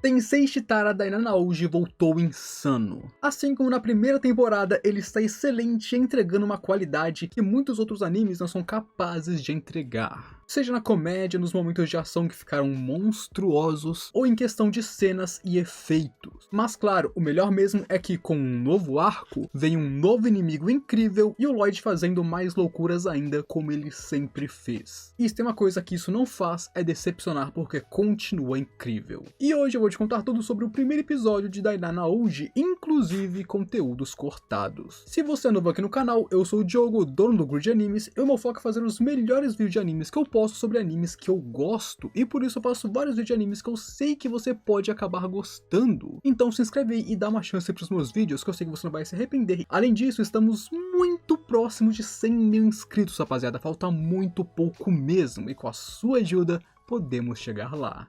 Tensei Shitara Daina Naoji voltou insano. Assim como na primeira temporada, ele está excelente, entregando uma qualidade que muitos outros animes não são capazes de entregar. Seja na comédia, nos momentos de ação que ficaram monstruosos, ou em questão de cenas e efeitos. Mas claro, o melhor mesmo é que com um novo arco, vem um novo inimigo incrível e o Lloyd fazendo mais loucuras ainda, como ele sempre fez. E se tem uma coisa que isso não faz, é decepcionar porque continua incrível. E hoje eu vou te contar tudo sobre o primeiro episódio de Daina Naoji, inclusive conteúdos cortados. Se você é novo aqui no canal, eu sou o Diogo, dono do Grid Animes, e o meu foco é fazer os melhores vídeos de animes que eu posto sobre animes que eu gosto, e por isso eu faço vários vídeos de animes que eu sei que você pode acabar gostando. Então se inscreve aí e dá uma chance pros meus vídeos, que eu sei que você não vai se arrepender. Além disso, estamos muito próximos de 100 mil inscritos, rapaziada, falta muito pouco mesmo, e com a sua ajuda, podemos chegar lá.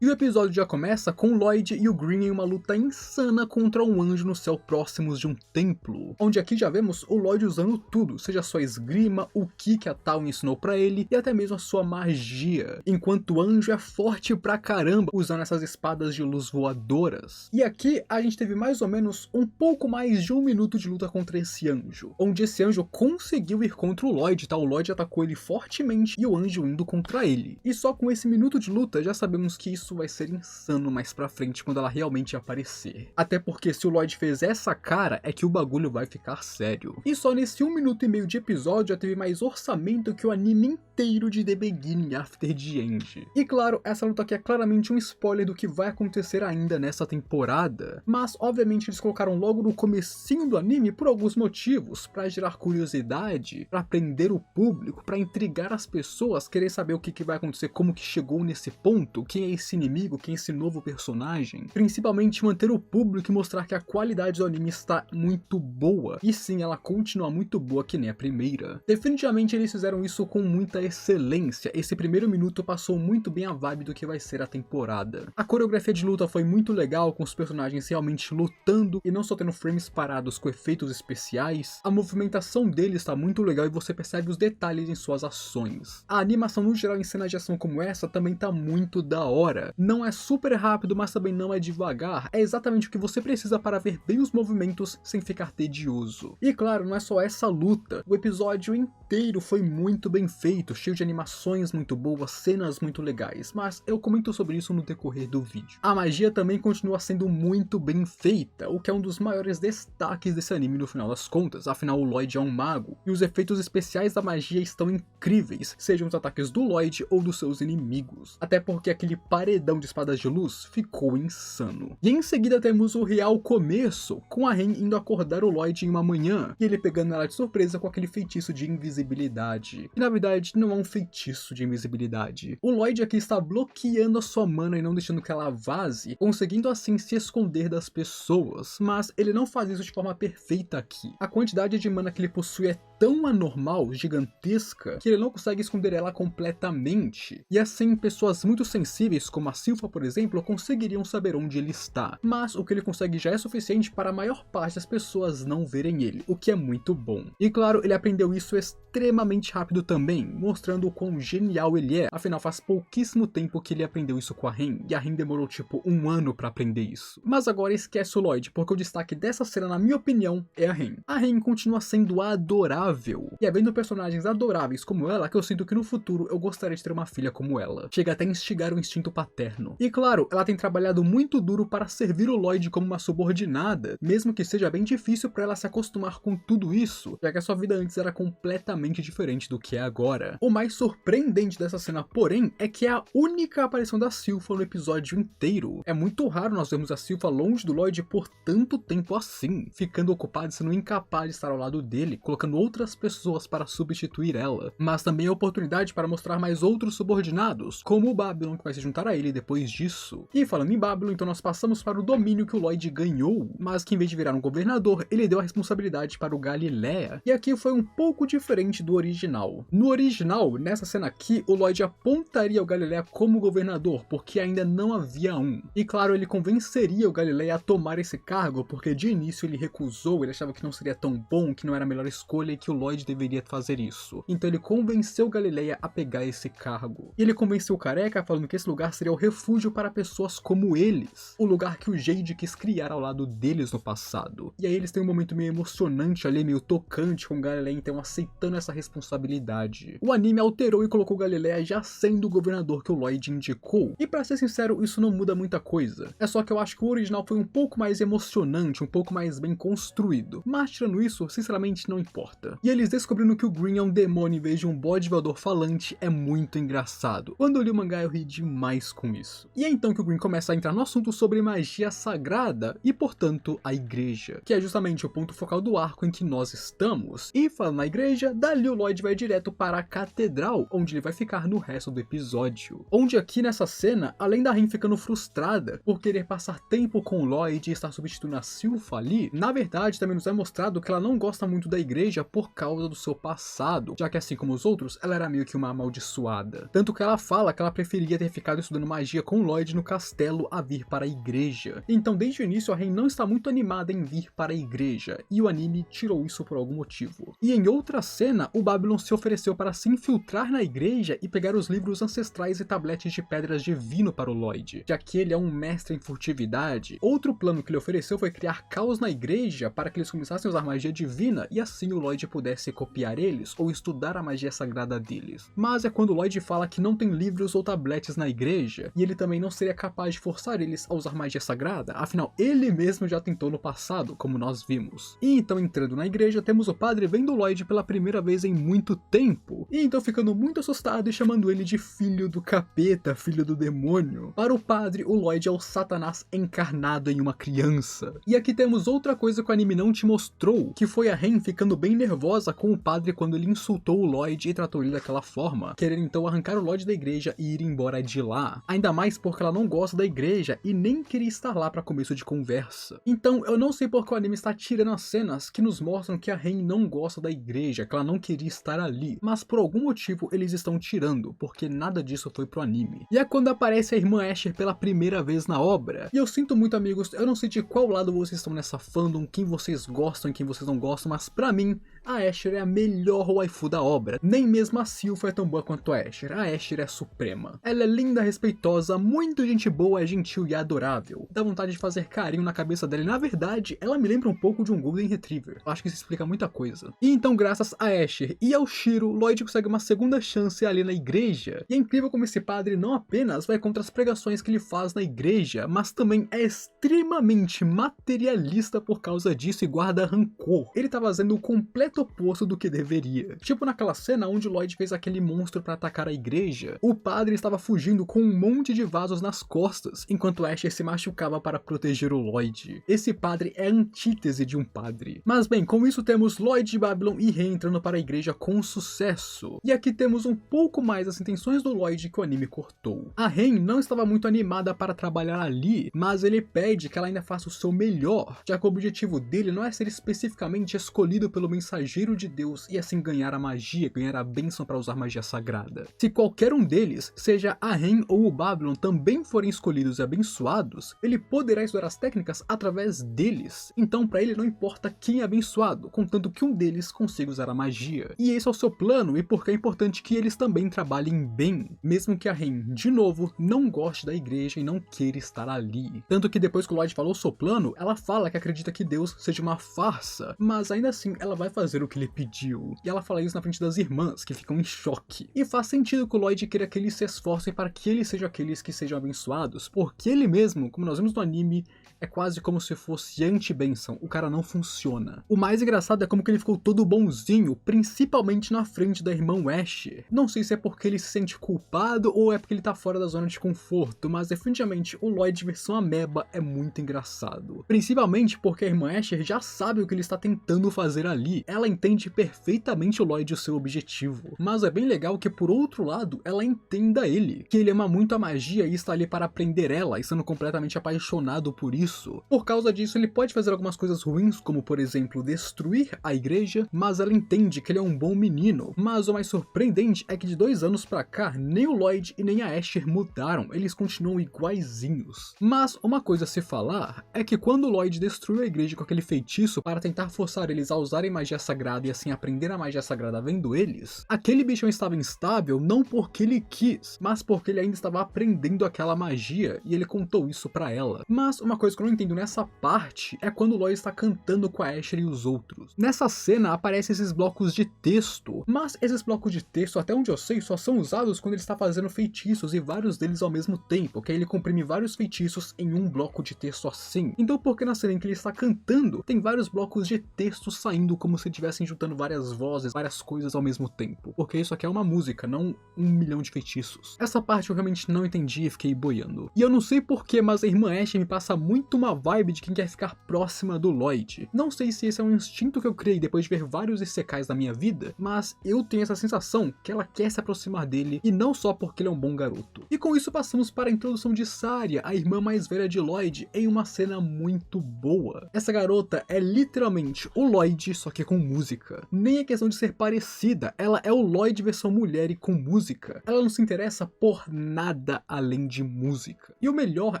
E o episódio já começa com o Lloyd e o Green em uma luta insana contra um anjo no céu próximos de um templo, onde aqui já vemos o Lloyd usando tudo, seja sua esgrima, o ki que a Tal ensinou pra ele e até mesmo a sua magia, enquanto o anjo é forte pra caramba usando essas espadas de luz voadoras. E aqui a gente teve mais ou menos um pouco mais de 1 minuto de luta contra esse anjo, onde esse anjo conseguiu ir contra o Lloyd, tá? O Lloyd atacou ele fortemente e o anjo indo contra ele. E só com esse minuto de luta já sabemos que isso vai ser insano mais pra frente quando ela realmente aparecer. Até porque se o Lloyd fez essa cara, é que o bagulho vai ficar sério. E só nesse 1 minuto e meio de episódio já teve mais orçamento que o anime inteiro de The Beginning After the End. E claro, essa luta aqui é claramente um spoiler do que vai acontecer ainda nessa temporada, mas obviamente eles colocaram logo no comecinho do anime por alguns motivos, pra gerar curiosidade, pra prender o público, pra intrigar as pessoas, querer saber o que vai acontecer, como que chegou nesse ponto, quem é esse inimigo, quem é esse novo personagem, principalmente manter o público e mostrar que a qualidade do anime está muito boa, e sim, ela continua muito boa que nem a primeira. Definitivamente eles fizeram isso com muita excelência, esse primeiro minuto passou muito bem a vibe do que vai ser a temporada. A coreografia de luta foi muito legal, com os personagens realmente lutando e não só tendo frames parados com efeitos especiais, a movimentação deles está muito legal e você percebe os detalhes em suas ações. A animação no geral em cenas de ação como essa também tá muito da hora. Não é super rápido, mas também não é devagar. É exatamente o que você precisa para ver bem os movimentos sem ficar tedioso. E claro, não é só essa luta. O episódio inteiro foi muito bem feito, cheio de animações muito boas, cenas muito legais. Mas eu comento sobre isso no decorrer do vídeo. A magia também continua sendo muito bem feita, o que é um dos maiores destaques desse anime no final das contas. Afinal, o Lloyd é um mago. E os efeitos especiais da magia estão incríveis, sejam os ataques do Lloyd ou dos seus inimigos. Até porque aquele paredão de espadas de luz ficou insano. E em seguida temos o real começo, com a Ren indo acordar o Lloyd em uma manhã, e ele pegando ela de surpresa com aquele feitiço de invisibilidade. E na verdade não é um feitiço de invisibilidade. O Lloyd aqui está bloqueando a sua mana e não deixando que ela vaze, conseguindo assim se esconder das pessoas, mas ele não faz isso de forma perfeita aqui. A quantidade de mana que ele possui é tão anormal, gigantesca, que ele não consegue esconder ela completamente. E assim, pessoas muito sensíveis, como a Sylpha, por exemplo, conseguiriam saber onde ele está. Mas o que ele consegue já é suficiente para a maior parte das pessoas não verem ele, o que é muito bom. E claro, ele aprendeu isso extremamente rápido também, mostrando o quão genial ele é. Afinal, faz pouquíssimo tempo que ele aprendeu isso com a Ren, e a Ren demorou tipo 1 ano para aprender isso. Mas agora esquece o Lloyd, porque o destaque dessa cena, na minha opinião, é a Ren. A Ren continua sendo adorável. E é vendo personagens adoráveis como ela que eu sinto que no futuro eu gostaria de ter uma filha como ela. Chega até a instigar o instinto paterno. E claro, ela tem trabalhado muito duro para servir o Lloyd como uma subordinada, mesmo que seja bem difícil para ela se acostumar com tudo isso, já que a sua vida antes era completamente diferente do que é agora. O mais surpreendente dessa cena, porém, é que é a única aparição da Sylpha no episódio inteiro. É muito raro nós vermos a Sylpha longe do Lloyd por tanto tempo assim, ficando ocupada e sendo incapaz de estar ao lado dele, colocando outras pessoas para substituir ela. Mas também é oportunidade para mostrar mais outros subordinados, como o Babylon, que vai se juntar a ele depois disso. E falando em Babylon, então nós passamos para o domínio que o Lloyd ganhou, mas que em vez de virar um governador, ele deu a responsabilidade para o Galileia. E aqui foi um pouco diferente do original. No original, final, nessa cena aqui, o Lloyd apontaria o Galileia como governador, porque ainda não havia um. E claro, ele convenceria o Galileia a tomar esse cargo, porque de início ele recusou, ele achava que não seria tão bom, que não era a melhor escolha e que o Lloyd deveria fazer isso. Então ele convenceu o Galileia a pegar esse cargo. E ele convenceu o Careca falando que esse lugar seria o refúgio para pessoas como eles. O lugar que o Jade quis criar ao lado deles no passado. E aí eles têm um momento meio emocionante ali, meio tocante com o Galileia então aceitando essa responsabilidade. O anime alterou e colocou o Galileia já sendo o governador que o Lloyd indicou. E pra ser sincero, isso não muda muita coisa. É só que eu acho que o original foi um pouco mais emocionante, um pouco mais bem construído. Mas tirando isso, sinceramente não importa. E eles descobrindo que o Green é um demônio em vez de um bode voador falante é muito engraçado. Quando eu li o mangá eu ri demais com isso. E é então que o Green começa a entrar no assunto sobre magia sagrada e, portanto, a igreja, que é justamente o ponto focal do arco em que nós estamos. E falando na igreja, dali o Lloyd vai direto para a catedral, onde ele vai ficar no resto do episódio. Onde aqui nessa cena, além da Rin ficando frustrada por querer passar tempo com o Lloyd e estar substituindo a Silpha ali, na verdade também nos é mostrado que ela não gosta muito da igreja por causa do seu passado, já que assim como os outros, ela era meio que uma amaldiçoada. Tanto que ela fala que ela preferia ter ficado estudando magia com o Lloyd no castelo a vir para a igreja. Então desde o início a Rin não está muito animada em vir para a igreja, e o anime tirou isso por algum motivo. E em outra cena, o Babylon se ofereceu para se infiltrar na igreja e pegar os livros ancestrais e tabletes de pedras divino para o Lloyd, já que ele é um mestre em furtividade. Outro plano que ele ofereceu foi criar caos na igreja para que eles começassem a usar magia divina e assim o Lloyd pudesse copiar eles ou estudar a magia sagrada deles. Mas é quando o Lloyd fala que não tem livros ou tabletes na igreja, e ele também não seria capaz de forçar eles a usar magia sagrada, afinal ele mesmo já tentou no passado, como nós vimos. E então entrando na igreja, temos o padre vendo o Lloyd pela primeira vez em muito tempo, e então ficando muito assustado e chamando ele de filho do capeta, filho do demônio. Para o padre, o Lloyd é o Satanás encarnado em uma criança. E aqui temos outra coisa que o anime não te mostrou, que foi a Ren ficando bem nervosa com o padre quando ele insultou o Lloyd e tratou ele daquela forma, querendo então arrancar o Lloyd da igreja e ir embora de lá. Ainda mais porque ela não gosta da igreja e nem queria estar lá para começo de conversa. Então eu não sei porque o anime está tirando as cenas que nos mostram que a Ren não gosta da igreja, que ela não queria estar ali, mas por algum motivo eles estão tirando, porque nada disso foi pro anime. E é quando aparece a irmã Asher pela primeira vez na obra, e eu sinto muito amigos, eu não sei de qual lado vocês estão nessa fandom, quem vocês gostam e quem vocês não gostam, mas pra mim, a Asher é a melhor waifu da obra. Nem mesmo a Silpha é tão boa quanto a Asher é suprema. Ela é linda, respeitosa, muito gente boa, é gentil e adorável. Dá vontade de fazer carinho na cabeça dela e na verdade, ela me lembra um pouco de um Golden Retriever. Eu acho que isso explica muita coisa. E então graças a Asher e ao Shiro, Lloyd consegue uma segunda chance ali na igreja. E é incrível como esse padre não apenas vai contra as pregações que ele faz na igreja, mas também é extremamente materialista por causa disso e guarda rancor. Ele tá fazendo o completo oposto do que deveria. Tipo naquela cena onde Lloyd fez aquele monstro para atacar a igreja, o padre estava fugindo com um monte de vasos nas costas, enquanto Asher se machucava para proteger o Lloyd. Esse padre é a antítese de um padre. Mas bem, com isso temos Lloyd, Babylon e Ren entrando para a igreja com sucesso. E aqui temos um pouco mais as intenções do Lloyd que o anime cortou. A Ren não estava muito animada para trabalhar ali, mas ele pede que ela ainda faça o seu melhor, já que o objetivo dele não é ser especificamente escolhido pelo mensageiro de Deus e assim ganhar a magia, ganhar a bênção para usar magia sagrada. Se qualquer um deles, seja a Ren ou o Babylon, também forem escolhidos e abençoados, ele poderá estudar as técnicas através deles. Então para ele não importa quem é abençoado, contanto que um deles consiga usar a magia. E esse é o seu plano e porque é importante que eles também trabalhem bem, mesmo que a Ren, de novo, não goste da igreja e não queira estar ali. Tanto que depois que o Lloyd falou o seu plano, ela fala que acredita que Deus seja uma farsa, mas ainda assim ela vai fazer o que ele pediu. E ela fala isso na frente das irmãs, que ficam em choque. E faz sentido que o Lloyd queira que eles se esforcem para que eles sejam aqueles que sejam abençoados, porque ele mesmo, como nós vimos no anime, é quase como se fosse anti-bênção, o cara não funciona. O mais engraçado é como que ele ficou todo bonzinho, principalmente na frente da irmã Asher. Não sei se é porque ele se sente culpado ou é porque ele tá fora da zona de conforto, mas definitivamente o Lloyd versão ameba é muito engraçado. Principalmente porque a irmã Asher já sabe o que ele está tentando fazer ali. Ela ela entende perfeitamente o Lloyd e o seu objetivo, mas é bem legal que por outro lado ela entenda ele, que ele ama muito a magia e está ali para aprender ela, e sendo completamente apaixonado por isso. Por causa disso ele pode fazer algumas coisas ruins, como por exemplo destruir a igreja, mas ela entende que ele é um bom menino. Mas o mais surpreendente é que de 2 anos pra cá, nem o Lloyd e nem a Asher mudaram, eles continuam iguaizinhos. Mas uma coisa a se falar é que quando o Lloyd destruiu a igreja com aquele feitiço para tentar forçar eles a usarem magia sagrada e assim aprender a magia sagrada vendo eles, aquele bichão estava instável não porque ele quis, mas porque ele ainda estava aprendendo aquela magia e ele contou isso pra ela. Mas uma coisa que eu não entendo nessa parte é quando o Lloyd está cantando com a Asher e os outros. Nessa cena aparecem esses blocos de texto, mas esses blocos de texto, até onde eu sei, só são usados quando ele está fazendo feitiços e vários deles ao mesmo tempo, que aí ele comprime vários feitiços em um bloco de texto assim. Então por que na cena em que ele está cantando, tem vários blocos de texto saindo como se estivessem juntando várias vozes, várias coisas ao mesmo tempo? Porque isso aqui é uma música, não 1 milhão de feitiços. Essa parte eu realmente não entendi e fiquei boiando. E eu não sei porquê, mas a irmã Asher me passa muito uma vibe de quem quer ficar próxima do Lloyd. Não sei se esse é um instinto que eu criei depois de ver vários isekais na minha vida, mas eu tenho essa sensação que ela quer se aproximar dele, e não só porque ele é um bom garoto. E com isso passamos para a introdução de Saria, a irmã mais velha de Lloyd, em uma cena muito boa. Essa garota é literalmente o Lloyd, só que com música. Nem é questão de ser parecida, ela é o Lloyd versão mulher e com música. Ela não se interessa por nada além de música. E o melhor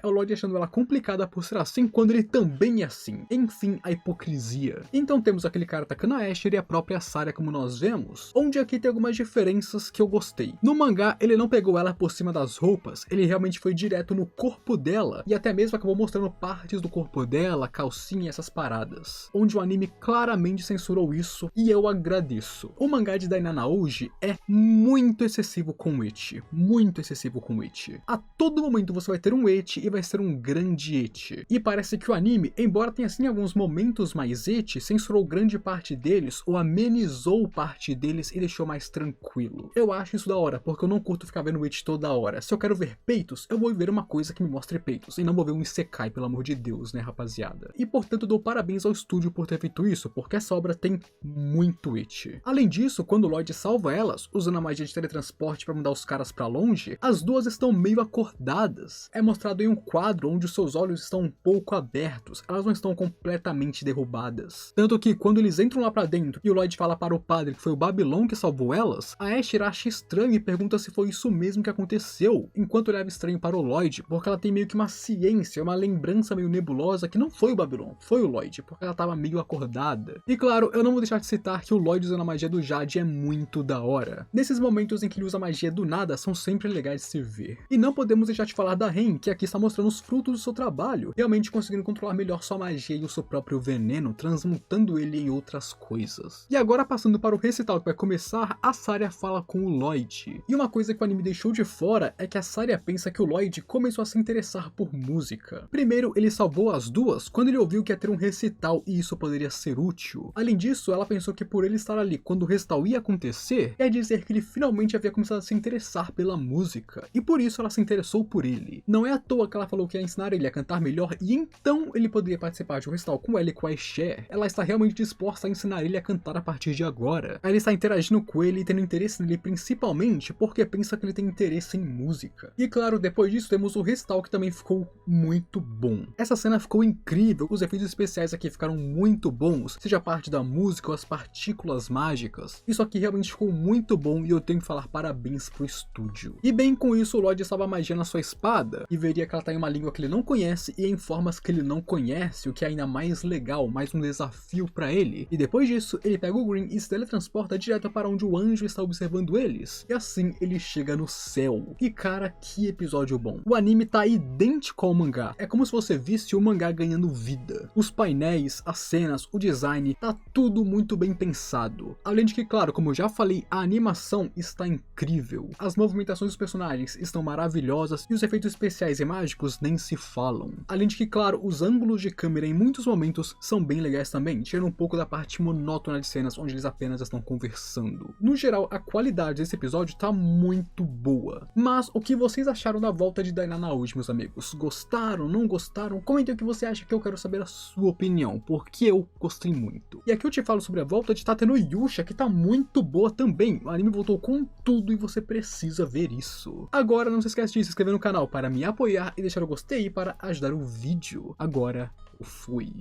é o Lloyd achando ela complicada por ser assim quando ele também é assim. Enfim, a hipocrisia. Então temos aquele cara atacando a Asher e a própria Saria como nós vemos, onde aqui tem algumas diferenças que eu gostei. No mangá, ele não pegou ela por cima das roupas, ele realmente foi direto no corpo dela, e até mesmo acabou mostrando partes do corpo dela, calcinha e essas paradas, onde o anime claramente censurou isso, e eu agradeço. O mangá de Dainana Ouji é muito excessivo com o ecchi, muito excessivo com o ecchi. A todo momento você vai ter um ecchi e vai ser um grande ecchi. E parece que o anime, embora tenha sim alguns momentos mais ecchi, censurou grande parte deles, ou amenizou parte deles e deixou mais tranquilo. Eu acho isso da hora, porque eu não curto ficar vendo ecchi toda hora. Se eu quero ver peitos, eu vou ver uma coisa que me mostre peitos, e não vou ver um isekai, pelo amor de Deus, né, rapaziada? E portanto dou parabéns ao estúdio por ter feito isso, porque essa obra tem muito ecchi. Além disso, quando o Lloyd salva elas, usando a magia de teletransporte para mandar os caras pra longe, as duas estão meio acordadas. É mostrado em um quadro onde os seus olhos estão um pouco abertos, elas não estão completamente derrubadas. Tanto que quando eles entram lá pra dentro e o Lloyd fala para o padre que foi o Babylon que salvou elas, a Asher acha estranho e pergunta se foi isso mesmo que aconteceu, enquanto olhava estranho para o Lloyd, porque ela tem meio que uma ciência, uma lembrança meio nebulosa que não foi o Babylon, foi o Lloyd, porque ela tava meio acordada. E claro, eu não vou deixar de citar que o Lloyd usando a magia do Jade é muito da hora. Nesses momentos em que ele usa a magia do nada, são sempre legais de se ver. E não podemos deixar de falar da Ren, que aqui está mostrando os frutos do seu trabalho, realmente conseguindo controlar melhor sua magia e o seu próprio veneno, transmutando ele em outras coisas. E agora passando para o recital que vai começar, a Saria fala com o Lloyd. E uma coisa que o anime deixou de fora é que a Saria pensa que o Lloyd começou a se interessar por música. Primeiro, ele salvou as duas quando ele ouviu que ia ter um recital e isso poderia ser útil. Além disso, ela pensou que por ele estar ali quando o recital ia acontecer, quer dizer que ele finalmente havia começado a se interessar pela música, e por isso ela se interessou por ele. Não é à toa que ela falou que ia ensinar ele a cantar melhor e então ele poderia participar de um recital com ela e com a Asher. Ela está realmente disposta a ensinar ele a cantar a partir de agora. Ela está interagindo com ele e tendo interesse nele principalmente porque pensa que ele tem interesse em música. E claro, depois disso temos o recital que também ficou muito bom. Essa cena ficou incrível, os efeitos especiais aqui ficaram muito bons, seja a parte da música ou as partículas mágicas. Isso aqui realmente ficou muito bom e eu tenho que falar parabéns pro estúdio. E bem com isso o Lloyd estava magia na sua espada e veria que ela tá em uma língua que ele não conhece e em formas que ele não conhece, o que é ainda mais legal, mais um desafio pra ele. E depois disso ele pega o Green e se teletransporta direto para onde o anjo está observando eles. E assim ele chega no céu. E cara, que episódio bom. O anime tá idêntico ao mangá. É como se você visse o mangá ganhando vida. Os painéis, as cenas, o design, tá tudo muito bem pensado. Além de que, claro, como eu já falei, a animação está incrível. As movimentações dos personagens estão maravilhosas e os efeitos especiais e mágicos nem se falam. Além de que, claro, os ângulos de câmera em muitos momentos são bem legais também, tirando um pouco da parte monótona de cenas onde eles apenas estão conversando. No geral, a qualidade desse episódio tá muito boa. Mas o que vocês acharam da volta de Dainana Ouji, meus amigos? Gostaram? Não gostaram? Comentem o que você acha, que eu quero saber a sua opinião, porque eu gostei muito. E aqui eu te falo falo sobre a volta de Tate no Yusha, que tá muito boa também. O anime voltou com tudo e você precisa ver isso. Agora não se esquece de se inscrever no canal para me apoiar e deixar o gostei para ajudar o vídeo. Agora, eu fui.